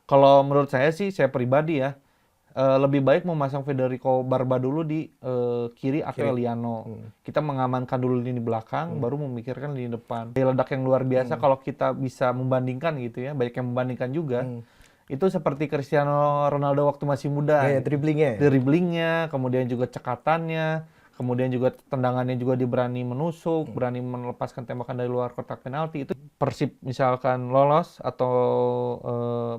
Kalau menurut saya sih, saya pribadi ya, lebih baik memasang Federico Barba dulu di kiri atau Eliano. Kita mengamankan dulu lini belakang, baru memikirkan lini depan. Daya ledak yang luar biasa kalau kita bisa membandingkan gitu ya, banyak yang membandingkan juga. Itu seperti Cristiano Ronaldo waktu masih muda. Gaya Gitu. dribblingnya. Dribblingnya, kemudian juga cekatannya, kemudian juga tendangannya juga berani menusuk, berani melepaskan tembakan dari luar kotak penalti. Itu Persib misalkan lolos atau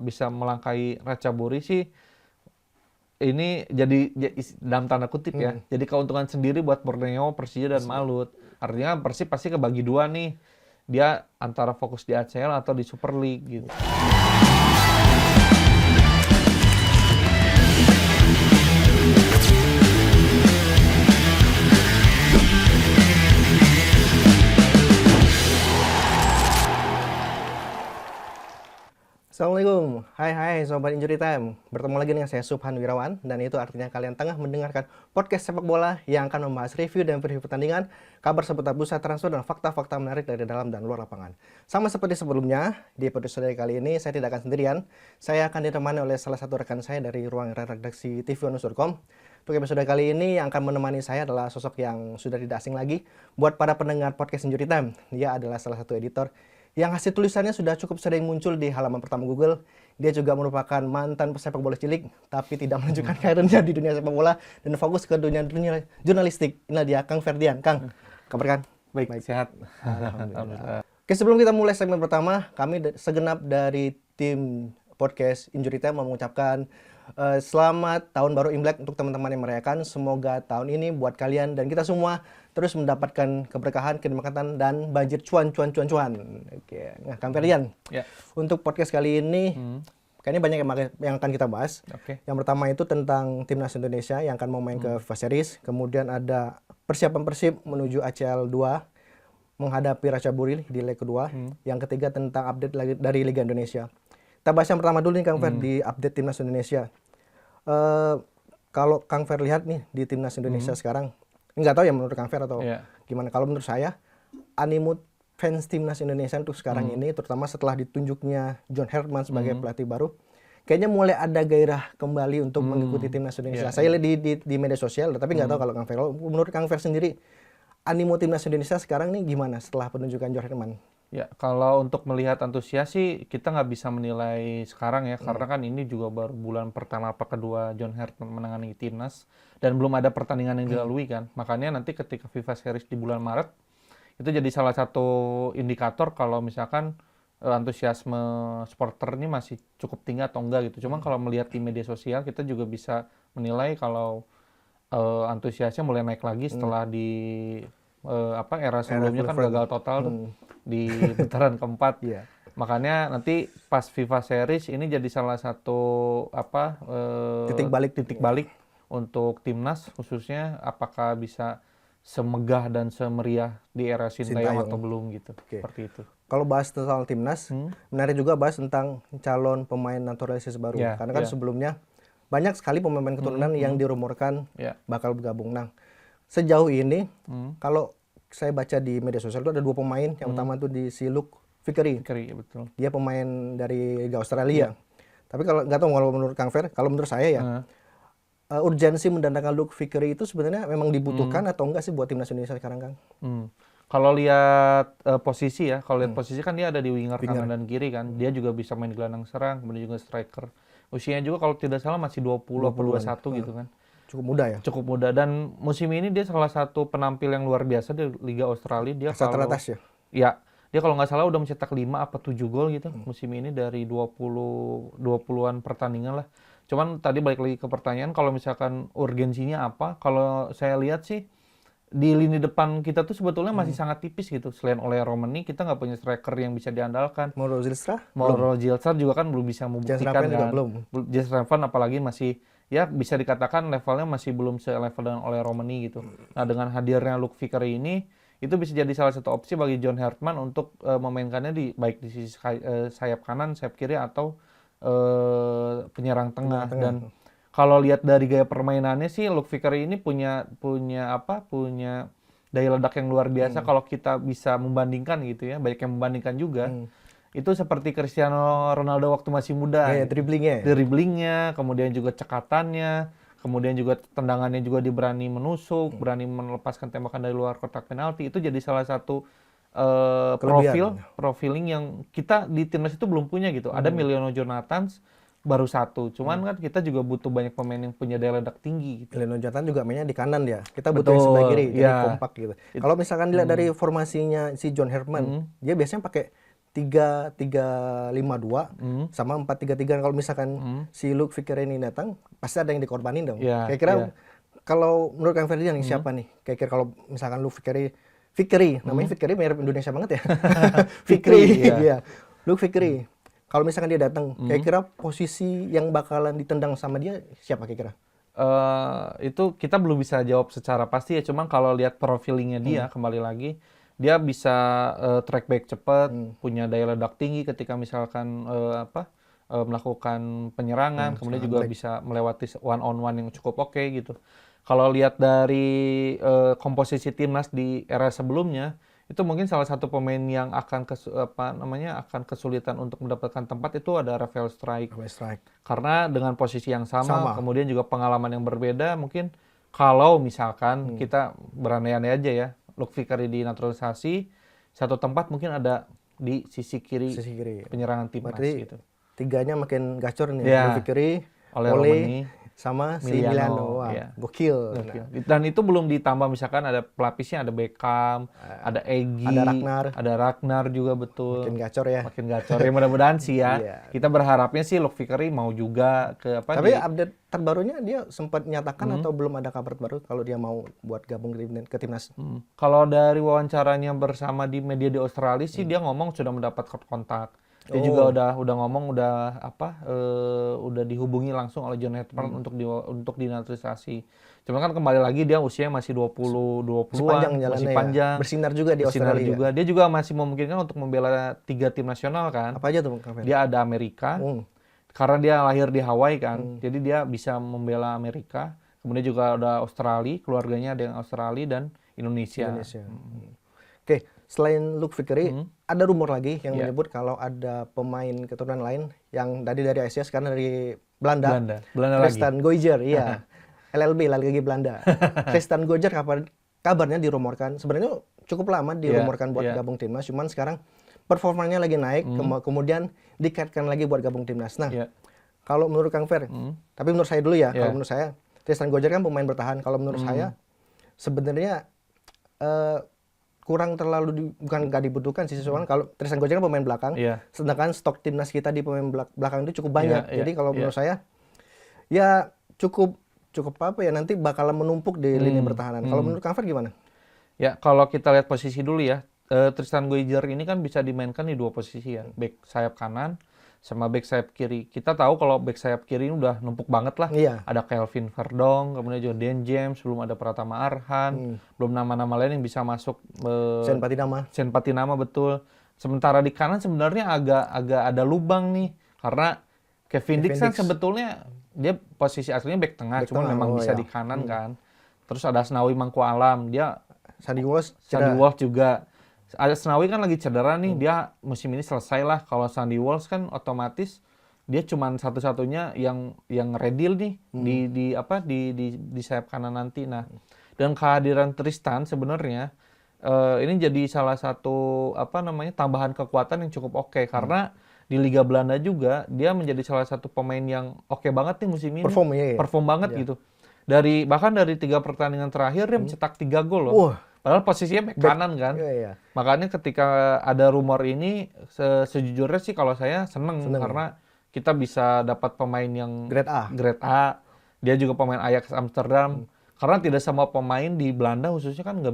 bisa melangkahi Ratchaburi sih, ini jadi dalam tanda kutip ya, jadi keuntungan sendiri buat Borneo, Persija dan Malut. Artinya Persib pasti kebagi dua nih, dia antara fokus di ACL atau di Super League gitu. Assalamualaikum, hai Sobat Injury Time. Bertemu lagi dengan saya Subhan Wirawan, dan itu artinya kalian tengah mendengarkan podcast sepak bola yang akan membahas review dan preview pertandingan, kabar seputar bursa transfer dan fakta-fakta menarik dari dalam dan luar lapangan. Sama seperti sebelumnya, di episode kali ini saya tidak akan sendirian. Saya akan ditemani oleh salah satu rekan saya dari ruang redaksi tvonus.com. Untuk episode kali ini yang akan menemani saya adalah sosok yang sudah tidak asing lagi buat para pendengar podcast Injury Time. Dia adalah salah satu editor yang hasil tulisannya sudah cukup sering muncul di halaman pertama Google. Dia juga merupakan mantan pesepak bola cilik, tapi tidak menunjukkan karirnya di dunia sepak bola dan fokus ke dunia jurnalistik. Inilah dia, Kang Ferdian. Kang, kabar kan? Baik. Sehat. Alhamdulillah. Oke, sebelum kita mulai segmen pertama, kami segenap dari tim podcast Injury Time mengucapkan selamat tahun baru Imlek untuk teman-teman yang merayakan. Semoga tahun ini buat kalian dan kita semua terus mendapatkan keberkahan, kenikmatan, dan banjir cuan. Oke, nah Kang Ferdian, untuk podcast kali ini kayaknya banyak yang akan kita bahas. Yang pertama itu tentang timnas Indonesia yang akan mau main ke FIFA Series. Kemudian ada persiapan Persib menuju ACL 2 menghadapi Ratchaburi di leg kedua. Yang ketiga tentang update dari Liga Indonesia. Kita bahas yang pertama dulu nih Kang Fer, di update timnas Indonesia. Kalau Kang Fer lihat nih di timnas Indonesia sekarang, nggak tahu ya menurut Kang Fer atau gimana. Kalau menurut saya, animo fans timnas Indonesia untuk sekarang ini, terutama setelah ditunjuknya John Herman sebagai pelatih baru, kayaknya mulai ada gairah kembali untuk mengikuti timnas Indonesia. Saya lihat di media sosial, tapi nggak tahu kalau Kang Fer. Menurut Kang Fer sendiri, animo timnas Indonesia sekarang nih gimana setelah penunjukan John Herman? Ya, kalau untuk melihat antusias sih kita nggak bisa menilai sekarang ya, karena kan ini juga baru bulan pertama apa kedua John Herman menangani timnas dan belum ada pertandingan yang dilalui kan. Makanya nanti ketika FIFA Series di bulan Maret itu jadi salah satu indikator kalau misalkan antusiasme supporter ini masih cukup tinggi atau enggak gitu. Cuman kalau melihat di media sosial kita juga bisa menilai kalau antusiasnya mulai naik lagi setelah di era sebelumnya kan gagal total tuh di putaran keempat. Makanya nanti pas FIFA Series ini jadi salah satu titik balik untuk timnas khususnya, apakah bisa semegah dan semeriah di era Sintayong atau belum gitu. Seperti itu. Kalau bahas tentang timnas, menarik juga bahas tentang calon pemain naturalisasi baru. Karena kan sebelumnya banyak sekali pemain keturunan yang dirumorkan bakal bergabung. Nah, sejauh ini kalau saya baca di media sosial itu ada dua pemain. Yang pertama itu di si Luke Vickery. Betul. Dia pemain dari Liga Australia. Tapi kalau nggak tahu kalau menurut Kang Fer, kalau menurut saya ya urgensi mendatangkan Luke Vickery itu sebenarnya memang dibutuhkan atau enggak sih buat timnas Indonesia sekarang, Kang? Kalau lihat posisi ya, kalau lihat posisi kan dia ada di winger kanan dan kiri kan. Dia juga bisa main gelandang serang, kemudian juga striker. Usianya juga kalau tidak salah masih 20 atau 21 gitu kan. Cukup muda ya? Cukup muda, dan musim ini dia salah satu penampil yang luar biasa di Liga Australia. Dia teratas ya? Ya, dia kalau nggak salah udah mencetak 5 apa 7 gol gitu musim ini dari 20-an pertandingan lah. Cuman tadi balik lagi ke pertanyaan, kalau misalkan urgensinya apa? Kalau saya lihat sih di lini depan kita tuh sebetulnya masih sangat tipis gitu. Selain oleh Romani, kita nggak punya striker yang bisa diandalkan. Mauro Zilstra juga kan belum bisa membuktikan kan. Jens Raven apalagi masih ya bisa dikatakan levelnya masih belum selevel dengan oleh Romani gitu. Nah, dengan hadirnya Luke Vickery ini, itu bisa jadi salah satu opsi bagi John Herman untuk memainkannya baik di sisi sayap kanan, sayap kiri, atau penyerang tengah. Dan kalau lihat dari gaya permainannya sih, Luke Vickery ini punya daya ledak yang luar biasa kalau kita bisa membandingkan gitu ya. Banyak yang membandingkan juga. itu seperti Cristiano Ronaldo waktu masih muda. Ya, dribblingnya. Dribblingnya, kemudian juga cekatannya, kemudian juga tendangannya juga diberani menusuk, berani melepaskan tembakan dari luar kotak penalti. Itu jadi salah satu profiling yang kita di timnas itu belum punya gitu. Ada Emiliano Jonathans baru satu, cuman kan kita juga butuh banyak pemain yang punya daya ledak tinggi gitu. Emiliano Jonathans juga mainnya di kanan dia. Kita butuh yang sebelah kiri, jadi kompak gitu. Kalau misalkan dilihat dari formasinya si John Herdman, dia biasanya pakai 3-3-5-2 sama 4-3-3. Kalau misalkan si Luke Vickery ini datang, pasti ada yang dikorbanin dong. Kira-kira kalau menurut Kang Ferdinand siapa nih? Kira-kira kalau misalkan Luke Vickery, namanya Vickery mirip Indonesia banget ya. Vickery, iya. Luke Vickery. Kalau misalkan dia datang, kira-kira posisi yang bakalan ditendang sama dia siapa kira-kira? Itu kita belum bisa jawab secara pasti ya. Cuman kalau lihat profilingnya dia, kembali lagi, dia bisa track back cepat, punya daya ledak tinggi ketika misalkan melakukan penyerangan, kemudian juga bisa melewati one on one yang cukup oke gitu. Kalau lihat dari komposisi timnas di era sebelumnya, itu mungkin salah satu pemain yang akan akan kesulitan untuk mendapatkan tempat itu ada Rafael Struijk. Karena dengan posisi yang sama, kemudian juga pengalaman yang berbeda, mungkin kalau misalkan kita berandai-andai aja ya, Luke Vickery dinaturalisasi, satu tempat mungkin ada di sisi kiri penyerangan timnas gitu. Tiganya makin gacor nih, Luke Vickery, Ole, sama si Emiliano. Gokil. Dan itu belum ditambah misalkan ada pelapisnya, ada Beckham, ada Egy, ada Ragnar juga betul. Makin gacor ya. Makin gacor. Ya mudah-mudahan sih ya. Kita berharapnya sih Luke Vickery mau juga ke Tapi update terbarunya dia sempat nyatakan atau belum ada kabar baru kalau dia mau buat gabung ke timnas? Kalau dari wawancaranya bersama di media di Australia sih dia ngomong sudah mendapat kontak. Dia juga udah ngomong udah dihubungi langsung oleh John Herdman untuk dinaturalisasi. Cuma kan kembali lagi dia usianya masih 20-an, masih panjang. Bersinar juga di Australia. Dia juga masih memungkinkan untuk membela 3 tim nasional kan. Apa aja tuh Kang? Dia ada Amerika. Karena dia lahir di Hawaii kan. Jadi dia bisa membela Amerika. Kemudian juga ada Australia, keluarganya ada yang Australia dan Indonesia. Oke, selain Luke Vickery, ada rumor lagi yang menyebut kalau ada pemain keturunan lain yang dari Asia, sekarang dari Belanda Tristan Goijer, iya. LLB, Liga Belanda. Tristan Goijer kabarnya dirumorkan, sebenarnya cukup lama dirumorkan buat gabung timnas, cuman sekarang performanya lagi naik, kemudian dikaitkan lagi buat gabung timnas. Nah, kalau menurut Kang Fer, tapi menurut saya dulu ya, kalau menurut saya, Tristan Goijer kan pemain bertahan. Kalau menurut saya, sebenarnya kurang terlalu bukan nggak dibutuhkan sih, soalnya kalau Tristan Goijer kan pemain belakang, sedangkan stok timnas kita di pemain belakang itu cukup banyak. Jadi kalau menurut saya ya cukup apa ya, nanti bakalan menumpuk di lini pertahanan. Kalau menurut Kang Fer gimana? Ya, kalau kita lihat posisi dulu ya, Tristan Goijer ini kan bisa dimainkan di 2 posisi ya, back sayap kanan sama back sayap kiri. Kita tahu kalau back sayap kiri ini udah numpuk banget lah. Ada Kelvin Verdonk, kemudian juga Dan James, belum ada Pratama Arhan, belum nama-nama lain yang bisa masuk. Sen Patinama betul. Sementara di kanan sebenarnya agak ada lubang nih, karena Kevin Dix kan sebetulnya dia posisi aslinya back tengah, cuma memang bisa di kanan kan. Terus ada Asnawi Mangkualam, dia Sandy Walsh juga. Ada Asnawi kan lagi cedera nih, dia musim ini selesai lah. Kalau Sandy Walsh kan otomatis dia cuma satu-satunya yang ready nih di sayap kanan nanti. Nah, dengan kehadiran Tristan sebenarnya ini jadi salah satu tambahan kekuatan yang cukup oke, karena di Liga Belanda juga dia menjadi salah satu pemain yang oke banget nih musim ini. Perform banget gitu. Bahkan dari 3 pertandingan terakhir dia mencetak 3 gol loh. Padahal posisinya back kanan kan. Makanya ketika ada rumor ini, sejujurnya sih kalau saya seneng karena kita bisa dapat pemain yang grade A. Dia juga pemain Ajax Amsterdam. Karena tidak semua pemain di Belanda khususnya kan nggak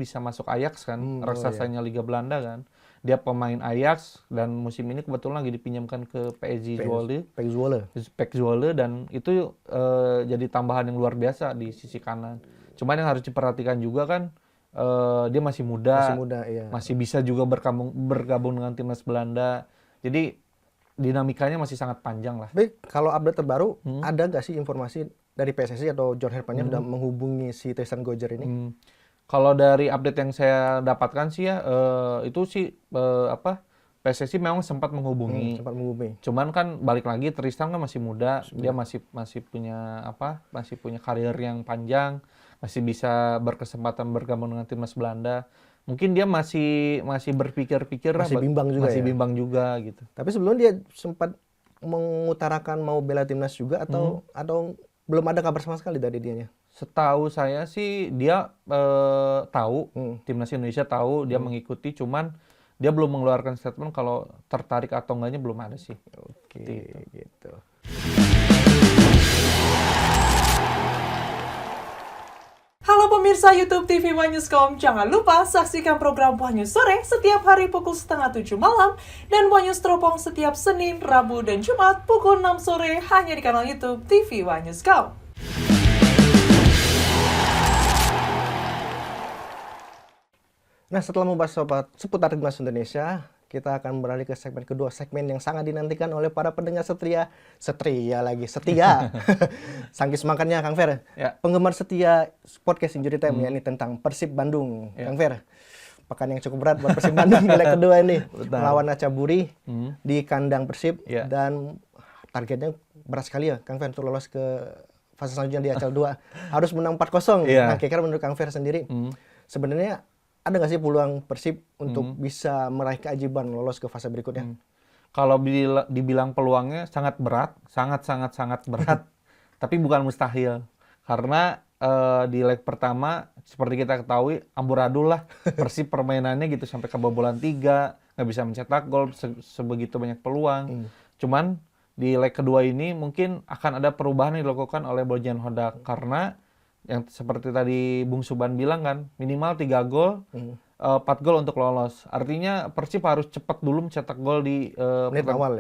bisa masuk Ajax kan, raksasanya Liga Belanda kan. Dia pemain Ajax dan musim ini kebetulan lagi dipinjamkan ke PSG Zwolle, dan itu jadi tambahan yang luar biasa di sisi kanan. Cuman yang harus diperhatikan juga kan, dia masih muda, masih bisa juga bergabung dengan timnas Belanda. Jadi dinamikanya masih sangat panjang lah. Baik, kalau update terbaru, ada nggak sih informasi dari PSSI atau John Herdman sudah menghubungi si Tristan Goijer ini? Kalau dari update yang saya dapatkan sih ya, itu sih PSSI memang sempat menghubungi. Sempat menghubungi. Cuman kan balik lagi Tristan kan masih muda, dia masih punya masih punya karir yang panjang, masih bisa berkesempatan bergabung dengan timnas Belanda. Mungkin dia masih berpikir-pikir lah, Masih bimbang juga masih ya? bimbang juga gitu. Tapi sebelum dia sempat mengutarakan mau bela timnas juga atau belum ada kabar sama sekali dari dianya? Setahu saya sih dia tahu, timnas Indonesia tahu dia mengikuti, cuman dia belum mengeluarkan statement kalau tertarik atau enggaknya belum ada sih. Oke, gitu. Halo pemirsa YouTube TV One Newscom, jangan lupa saksikan program One News Sore setiap hari pukul 6:30 malam dan One News Teropong setiap Senin, Rabu, dan Jumat pukul 6 sore hanya di kanal YouTube TV One Newscom. Nah, setelah membahas seputar timnas Indonesia, kita akan beralih ke segmen kedua, segmen yang sangat dinantikan oleh para pendengar setia. Sangkis makannya Kang Fer. Ya. Penggemar setia podcast Injury Time ya, ini tentang Persib Bandung, Kang Fer. Pekan yang cukup berat buat Persib Bandung di leg kedua ini. Melawan Acaburi di kandang Persib dan targetnya berat sekali ya Kang Fer untuk lolos ke fase selanjutnya di ACL 2. Harus menang 4-0. Nah, kira-kira menurut Kang Fer sendiri, sebenarnya ada nggak sih peluang Persib untuk bisa meraih keajaiban lolos ke fase berikutnya? Kalau dibilang peluangnya sangat berat, sangat berat, tapi bukan mustahil. Karena di leg pertama, seperti kita ketahui, amburadul lah. Persib permainannya gitu sampai kebobolan 3, nggak bisa mencetak gol, sebegitu banyak peluang. Cuman di leg kedua ini mungkin akan ada perubahan yang dilakukan oleh Bojan Hodak. Karena yang seperti tadi Bung Suban bilang kan, minimal 3 gol, 4 gol untuk lolos. Artinya Persib harus cepat dulu mencetak gol di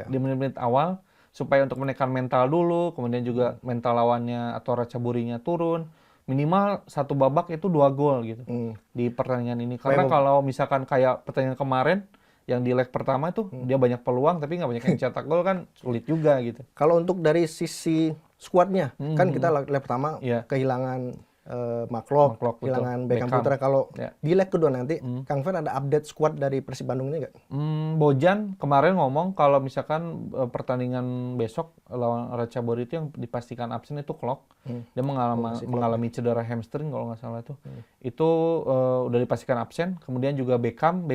menit-menit awal supaya untuk menekan mental dulu, kemudian juga mental lawannya atau Ratchaburinya turun. Minimal 1 babak itu 2 gol gitu di pertandingan ini. Karena kalau misalkan kayak pertandingan kemarin yang di leg pertama itu dia banyak peluang tapi nggak banyak yang cetak gol kan sulit juga gitu. Kalau untuk dari sisi skuadnya, kan kita leg pertama kehilangan Maklok, kehilangan Beckham Putra. Kalau di leg kedua nanti, Kang Fer ada update skuad dari Persib Bandung ini nggak? Bojan kemarin ngomong kalau misalkan pertandingan besok lawan Ratchaburi itu yang dipastikan absen itu Klok. Dia mengalami cedera hamstring kalau nggak salah itu. Itu udah dipastikan absen. Kemudian juga Beckham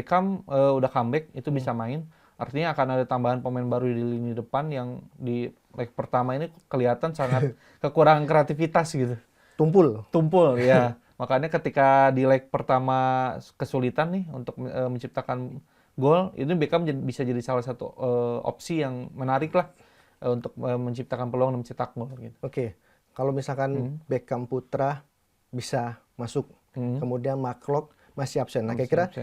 udah comeback, itu bisa main. Artinya akan ada tambahan pemain baru di lini depan yang di leg pertama ini kelihatan sangat kekurangan kreativitas gitu. Tumpul ya. Makanya ketika di leg pertama kesulitan nih untuk menciptakan gol, itu Beckham bisa jadi salah satu opsi yang menarik lah untuk menciptakan peluang dan mencetak gol gitu. Oke. Kalau misalkan Beckham Putra bisa masuk, kemudian Maklok masih absen. Nah, kira-kira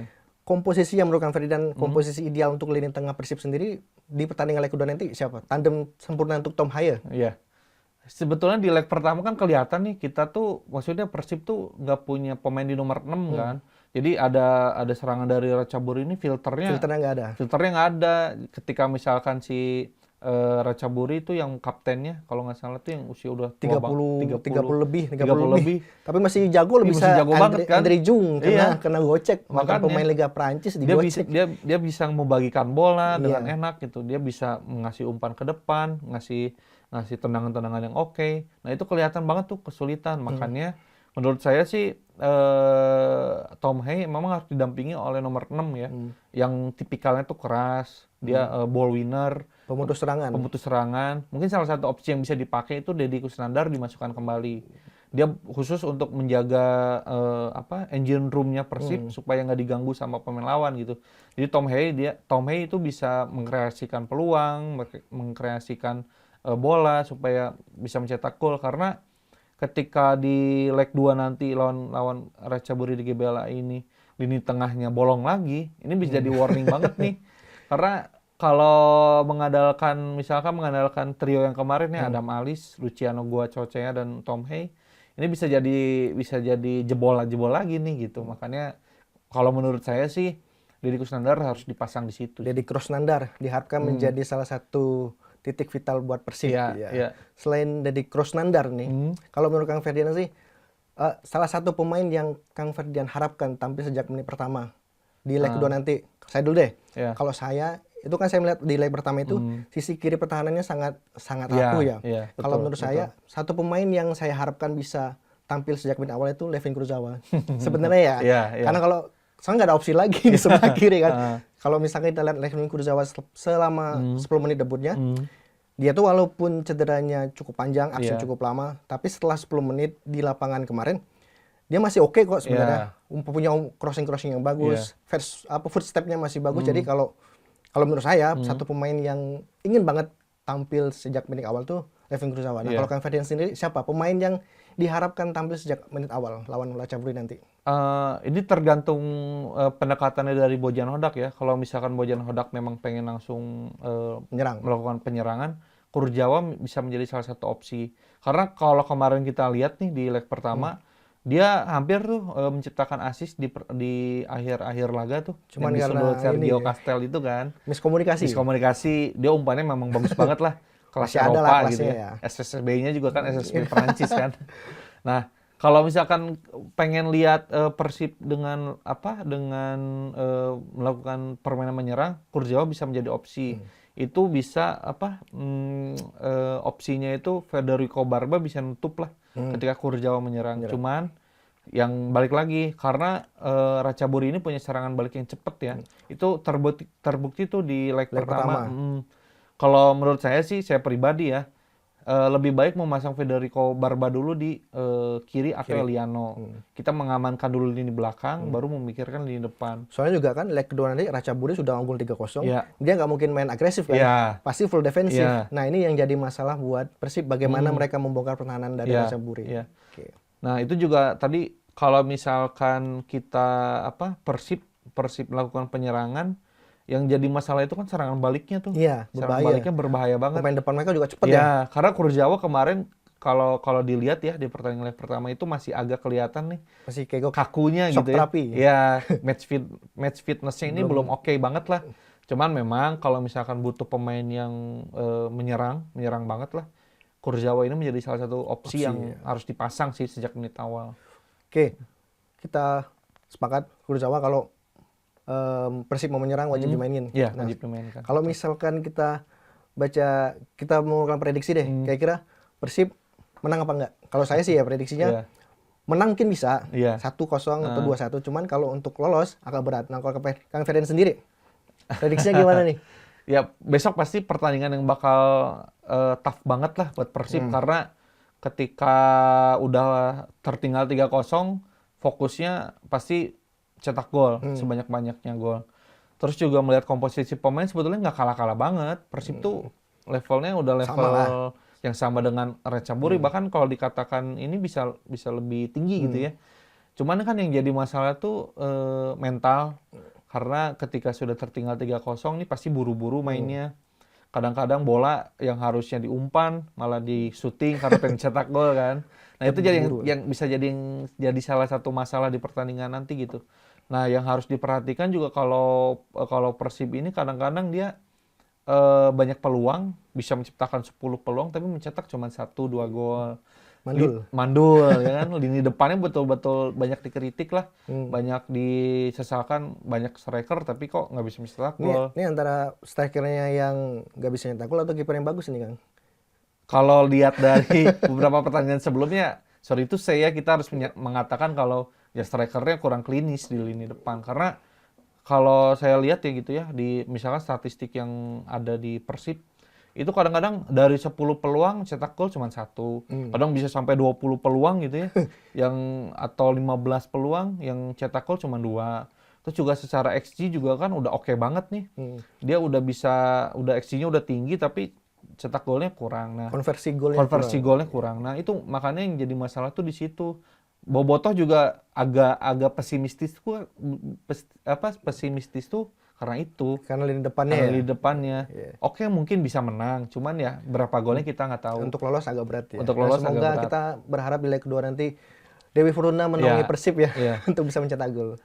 komposisi yang menurut Kang Ferdinand komposisi ideal untuk lini tengah Persib sendiri di pertandingan leg kedua nanti siapa? Tandem sempurna untuk Tom Haye? Iya. Sebetulnya di leg pertama kan kelihatan nih kita tuh maksudnya Persib tuh nggak punya pemain di nomor 6 kan. Jadi ada serangan dari Ratchaburi ini filternya nggak ada. Filternya nggak ada. Ketika misalkan si Ratchaburi itu yang kaptennya kalau nggak salah tuh yang usia udah tua 30 lebih. Tapi masih jago, lebih jago banget kan. Andre Jung kena gocek. Makanya pemain Liga Prancis digocek. Dia bisa membagikan bola dengan enak gitu. Dia bisa ngasih umpan ke depan, ngasih tendangan-tendangan yang oke. Nah itu kelihatan banget tuh kesulitan. Makanya menurut saya sih Tom Haye memang harus didampingi oleh nomor 6 ya. Yang tipikalnya tuh keras. Dia ball winner. Pemutus serangan. Mungkin salah satu opsi yang bisa dipakai itu Deddy Kusnandar dimasukkan kembali. Dia khusus untuk menjaga engine room-nya Persib supaya nggak diganggu sama pemain lawan gitu. Jadi Tom Haye itu bisa mengkreasikan peluang, mengkreasikan bola supaya bisa mencetak gol. Karena ketika di leg 2 nanti lawan Ratchaburi di GBLA ini lini tengahnya bolong lagi, ini bisa jadi warning banget nih. Karena kalau mengandalkan trio yang kemarin ya Adam Alis, Luciano Guacocea dan Tom Haye, ini bisa jadi jebol lagi nih gitu. Makanya kalau menurut saya sih Deddy Kusnandar harus dipasang di situ. Deddy Kusnandar diharapkan menjadi salah satu titik vital buat Persib. Selain Deddy Kusnandar nih, kalau menurut Kang Ferdinand sih salah satu pemain yang Kang Ferdinand harapkan tampil sejak menit pertama di leg kedua nanti. Saya dulu deh. Kalau saya itu kan saya melihat di leg pertama itu sisi kiri pertahanannya sangat rapuh ya. Kalau menurut saya satu pemain yang saya harapkan bisa tampil sejak menit awal itu Layvin Kurzawa. Sebenarnya karena kalau soalnya nggak ada opsi lagi di sebelah kiri kan. Kalau misalnya kita lihat Layvin Kurzawa selama 10 menit debutnya, dia tuh walaupun cederanya cukup panjang, absen cukup lama, tapi setelah 10 menit di lapangan kemarin, dia masih oke kok sebenarnya. Punya crossing yang bagus, footstep-nya masih bagus. Jadi kalau menurut saya satu pemain yang ingin banget tampil sejak menit awal tuh Layvin Kurzawa. Nah, kalau Kang Ferdian sendiri siapa pemain yang diharapkan tampil sejak menit awal lawan Ratchaburi nanti? Ini tergantung pendekatannya dari Bojan Hodak ya. Kalau misalkan Bojan Hodak memang pengen langsung melakukan penyerangan, Kurzawa bisa menjadi salah satu opsi. Karena kalau kemarin kita lihat nih di leg pertama, dia hampir tuh menciptakan assist di akhir-akhir laga tuh. Cuman yang karena Sergio Castel itu kan. Miskomunikasi. Dia umpannya memang bagus banget lah. Kelas Eropa gitu ya. SSB-nya juga kan SSB Perancis kan. Nah, kalau misalkan pengen lihat Persib dengan melakukan permainan menyerang, Kurzawa bisa menjadi opsi. Itu bisa opsinya itu Federico Barba bisa nutup lah ketika Kurzawa menyerang. Cuman yang balik lagi karena Ratchaburi ini punya serangan balik yang cepat ya. Itu terbukti tuh di leg pertama. Kalau menurut saya sih, saya pribadi ya, lebih baik memasang Federico Barba dulu di kiri atau Eliano. Kita mengamankan dulu lini belakang, baru memikirkan lini depan. Soalnya juga kan leg kedua nanti Ratchaburi sudah unggul 3-0. Dia nggak mungkin main agresif kan. Pasti full defensif. Nah, ini yang jadi masalah buat Persib, bagaimana mereka membongkar pertahanan dari Ratchaburi. Nah, itu juga tadi kalau misalkan kita Persib melakukan penyerangan, yang jadi masalah itu kan serangan baliknya tuh. Serangan baliknya berbahaya banget. Pemain depan mereka juga cepat ya. Karena Kurzawa kemarin kalau dilihat ya di pertandingan leg pertama itu masih agak kelihatan nih. Masih kayak kakunya gitu ya. Match fitness-nya ini belum oke banget lah. Cuman memang kalau misalkan butuh pemain yang menyerang banget lah, Kurzawa ini menjadi salah satu opsi yang harus dipasang sih sejak menit awal. Oke. Kita sepakat Kurzawa kalau Persib mau menyerang wajib dimainin. Wajib dimainkan. Kalau misalkan kita mau melakukan prediksi deh, kira-kira Persib menang apa enggak? Kalau saya sih ya prediksinya menang mungkin bisa 1-0 atau 2-1, cuman kalau untuk lolos agak berat. Nah, kalau Kang Ferdian sendiri prediksinya gimana nih? Ya, besok pasti pertandingan yang bakal tough banget lah buat Persib karena ketika udah tertinggal 3-0, fokusnya pasti cetak gol sebanyak-banyaknya gol. Terus juga melihat komposisi pemain sebetulnya nggak kalah-kalah banget. Persib tuh levelnya udah level yang sama dengan Ratchaburi. Bahkan kalau dikatakan ini bisa lebih tinggi gitu ya. Cuman kan yang jadi masalah tuh mental. Karena ketika sudah tertinggal 3-0 nih pasti buru-buru mainnya. Kadang-kadang bola yang harusnya diumpan malah di shooting karena pengen cetak gol kan. Nah, itu jadi yang bisa jadi salah satu masalah di pertandingan nanti gitu. Nah, yang harus diperhatikan juga kalau Persib ini kadang-kadang dia banyak peluang, bisa menciptakan 10 peluang tapi mencetak cuma 1-2 gol. Mandul ya kan. Lini depannya betul-betul banyak dikritik lah. Banyak disesalkan, banyak striker tapi kok nggak bisa mencetak gol. Ini antara strikernya yang nggak bisa nyetak gol atau kiper yang bagus ini, Kang? Kalau lihat dari beberapa pertandingan sebelumnya, sorry itu kita harus mengatakan kalau ya strikernya kurang klinis di lini depan. Karena kalau saya lihat ya gitu ya, di misalkan statistik yang ada di Persib, itu kadang-kadang dari 10 peluang cetak gol cuma 1. Kadang bisa sampai 20 peluang gitu ya, atau 15 peluang yang cetak gol cuma 2. Terus juga secara XG juga kan udah oke banget nih. Dia udah XG-nya udah tinggi tapi cetak golnya kurang. Nah, konversi golnya kurang. Nah, itu makanya yang jadi masalah tuh di situ. Bobotoh juga agak pesimistis tuh karena itu. Karena lini depannya. Oke, mungkin bisa menang, cuman ya berapa golnya kita nggak tahu. Untuk lolos agak berat ya. Semoga kita berharap di leg kedua nanti Dewi Fortuna menolongi Persib ya untuk bisa mencetak gol.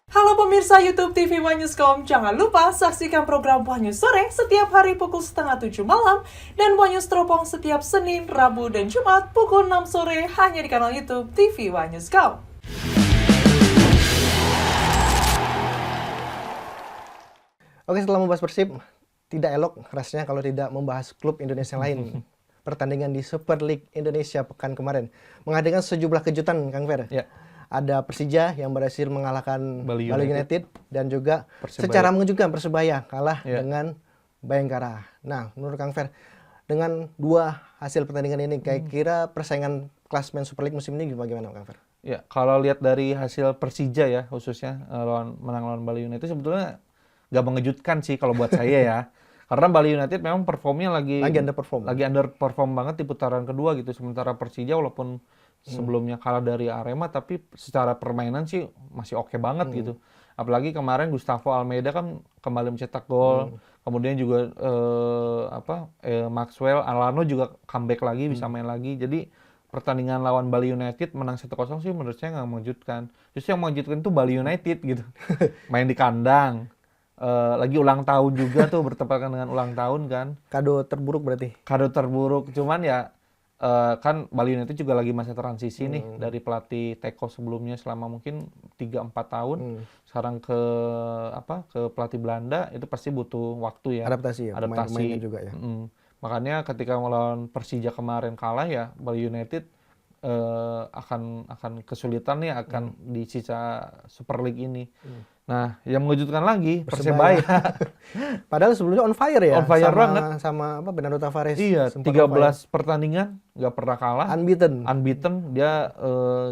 Halo pemirsa YouTube TV One Newscom, jangan lupa saksikan program One News Sore setiap hari pukul 6:30 malam dan One News Teropong setiap Senin, Rabu, dan Jumat pukul 6 sore hanya di kanal YouTube TV One Newscom. Oke, setelah membahas Persib, tidak elok rasanya kalau tidak membahas klub Indonesia lain. Pertandingan di Super League Indonesia pekan kemarin menghadirkan sejumlah kejutan, Kang Fer. Ya. Ada Persija yang berhasil mengalahkan Bali Bali United dan juga Persebaya. secara mengejutkan Persebaya kalah Ya. dengan Bayangkara. Nah, menurut Kang Fer, dengan dua hasil pertandingan ini, kira-kira persaingan klasmen Super League musim ini bagaimana, Kang Fer? Ya, kalau lihat dari hasil Persija ya khususnya menang lawan Bali United sebetulnya nggak mengejutkan sih kalau buat saya ya. Karena Bali United memang performnya lagi underperform banget di putaran kedua gitu. Sementara Persija walaupun sebelumnya kalah dari Arema tapi secara permainan sih masih oke banget gitu. Apalagi kemarin Gustavo Almeida kan kembali mencetak gol. Kemudian juga Maxwell Alano juga comeback lagi bisa main lagi. Jadi pertandingan lawan Bali United menang 1-0 sih menurut saya nggak mengejutkan. Justru yang mengejutkan itu Bali United gitu. Main di kandang. Lagi ulang tahun juga tuh, bertepatan dengan ulang tahun kan. Kado terburuk berarti? Kado terburuk. Cuman ya kan Bali United juga lagi masa transisi nih dari pelatih Teko sebelumnya selama mungkin 3-4 tahun. Sekarang ke pelatih Belanda itu pasti butuh waktu ya. Adaptasi ya, pemain-pemainnya juga ya. Makanya ketika melawan Persija kemarin kalah ya, Bali United akan kesulitan nih akan di sisa Super League ini. Nah, yang mengejutkan lagi Persebaya. Padahal sebelumnya on fire ya. On fire banget. Sama Bernardo Tavares. Iya, 13 pertandingan nggak pernah kalah. Unbeaten. Dia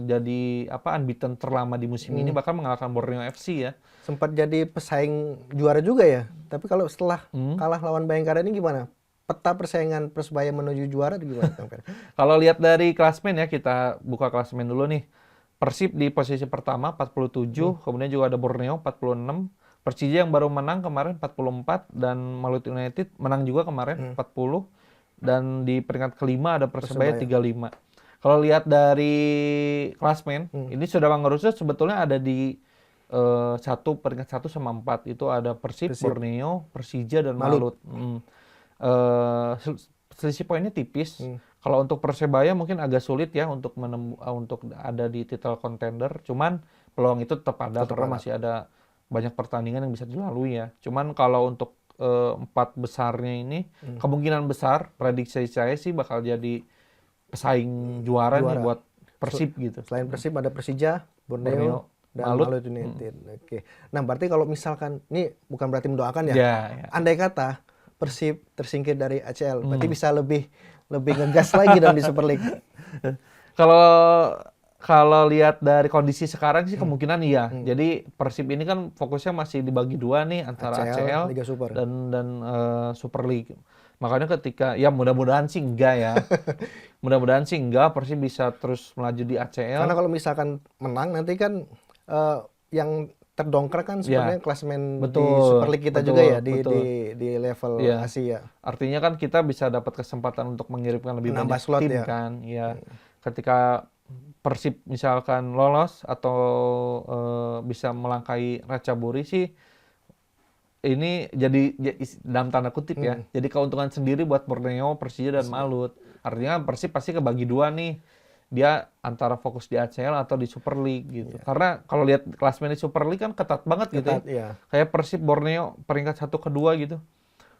jadi unbeaten terlama di musim ini, bahkan mengalahkan Borneo FC ya. Sempat jadi pesaing juara juga ya. Tapi kalau setelah kalah lawan Bayangkara ini gimana? Peta persaingan Persebaya menuju juara gimana? Kalau lihat dari klasmen ya, kita buka klasmen dulu nih. Persib di posisi pertama 47, kemudian juga ada Borneo 46, Persija yang baru menang kemarin 44, dan Maluku United menang juga kemarin 40, dan di peringkat kelima ada Persebaya 35. Kalau lihat dari klasmen, ini sudah mengerucut sebetulnya ada di peringkat 1 sama 4, itu ada Persib, Borneo, Persija, dan Malut. Selisih poinnya tipis. Kalau untuk Persebaya mungkin agak sulit ya untuk ada di title contender. Cuman peluang itu tetap ada karena masih ada banyak pertandingan yang bisa dilalui ya. Cuman kalau untuk 4 besarnya ini kemungkinan besar prediksi saya sih bakal jadi pesaing juara nih buat Persib gitu. Selain Persib ada Persija, Borneo dan Malut United. Oke. Nah, berarti kalau misalkan ini bukan berarti mendoakan ya. Ya. Andai kata Persib tersingkir dari ACL, berarti bisa lebih ngegas lagi dong di Super League. Kalau lihat dari kondisi sekarang sih kemungkinan iya. Jadi Persib ini kan fokusnya masih dibagi dua nih antara ACL Liga Super dan Super League. Makanya ketika ya mudah-mudahan sih enggak ya. Mudah-mudahan sih enggak, Persib bisa terus melaju di ACL. Karena kalau misalkan menang nanti kan yang terdongkrak kan sebenarnya klasmen di Super League kita juga ya di level Asia. Artinya kan kita bisa dapat kesempatan untuk mengirimkan lebih banyak slot tim kan. Ya. Ketika Persib misalkan lolos atau bisa melangkahi Ratchaburi sih ini jadi dalam tanda kutip ya. Jadi keuntungan sendiri buat Borneo, Persija, dan Malut. Artinya Persib pasti kebagi dua nih. Dia antara fokus di ACL atau di Super League gitu. Karena kalau lihat klasmen di Super League kan ketat banget gitu ya. Kayak Persib Borneo peringkat 1 kedua gitu.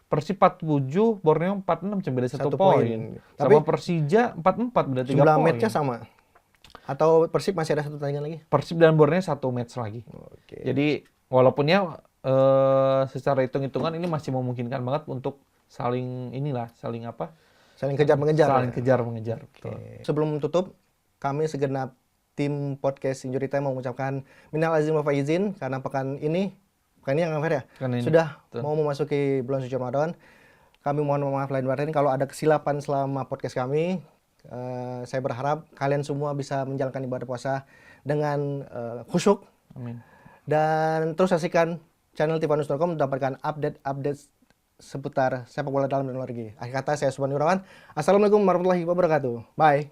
Persib 47, Borneo 46, cuma beda 1 poin. Sama Persija 44, beda 3 poin. Jumlah match-nya sama? Atau Persib masih ada 1 pertandingan lagi? Persib dan Borneo 1 match lagi. Jadi walaupun ya secara hitung-hitungan ini masih memungkinkan banget untuk saling kejar-mengejar. Sebelum tutup, kami segenap tim podcast Injury Time mengucapkan minal aizin wal faizin karena pekan ini yang ya sudah mau memasuki bulan suci Ramadan. Kami mohon maaf lahir batin kalau ada kesilapan selama podcast kami. Saya berharap kalian semua bisa menjalankan ibadah puasa dengan khusyuk. Amin. Dan terus saksikan channel tivanus.com mendapatkan update seputar sepak bola dalam dan luar negeri. Akhir kata, saya Subhan Yurawan. Assalamualaikum warahmatullahi wabarakatuh. Bye.